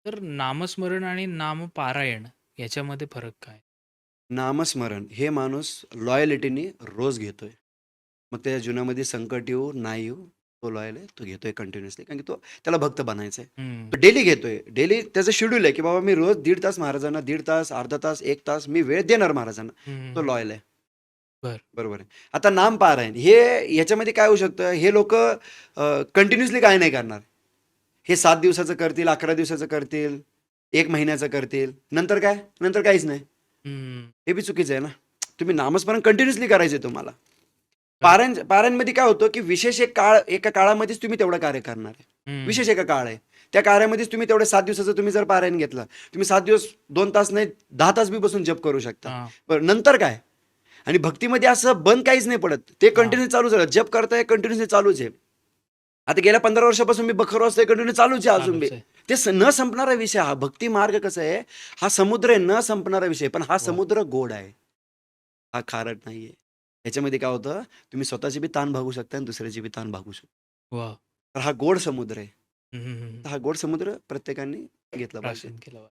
तर नामस्मरण आणि नामपारायण याच्यामध्ये फरक काय? नामस्मरण हे माणूस लॉयल्टीनी रोज घेतोय. मग त्या जीवनामध्ये संकट येऊ, नाही येऊ, तो लॉयल आहे. तो घेतोय कंटिन्युअसली कारण की तो त्याला भक्त बनायचंय. हं, तो डेली घेतोय. डेली त्याचं शेड्यूल आहे, की बाबा मी रोज 1.5 तास महाराजांना, 1.5 तास, अर्धा तास, 1 तास मी वेळ देणार महाराजांना. हं, हं, तो हं. लॉयल आहे. बरं. बरोबर आहे. आता नामपारायण हे ह्याच्यामध्ये काय होऊ शकतं, हे लोकं कंटिन्युअसली काय नाही करणार. हे 7 दिवसाचं करतील, 11 दिवसाचं करतील, 1 महिन्याचं करतील. नंतर काय? नंतर काहीच नाही. हं. हे बी चुकीचं आहे ना. तुम्ही नामस्मरण कंटिन्युअसली करायचं आहे तुम्हाला. बरं. पारायणमध्ये काय होतं, की विशेष एक काळ एका काळामध्येच तुम्ही तेवढं कार्य करणार आहे. हं. विशेष एका काळ आहे. त्या कार्यामध्येच तुम्ही तेवढे 7 दिवसाचं तुम्ही जर पारायण घेतलं, तुम्ही 7 दिवस 2 तास नाही 10 तास बी बसून जप करू शकता. हां, बरं नंतर काय? आणि भक्तीमध्ये असं बंद काहीच नाही पडत. ते हां. कंटिन्यू चालूच राहतं. जप करताय कंटिन्यूअसली चालूच आहे. आता गेल्या 15 वर्षापासून मी बखर वाचतोय कंटिन्यू चालूच आहे अजून बी. चालूच आहे. ते न संपणारा विषय हा. भक्ती मार्ग कसा आहे, हा समुद्र आहे न संपणारा विषय. पण हा वाह! समुद्र गोड आहे. हा खारट नाहीये. ह्याच्यामध्ये काय होतं, तुम्ही स्वतःची बी ताण भागू शकता आणि दुसऱ्याची बी ताण भागू शकता. वाह! तर हा गोड समुद्र आहे. हं, हं, हं. तर हा गोड समुद्र प्रत्येकाने घेतला पाहिजे. प्राशन केलं.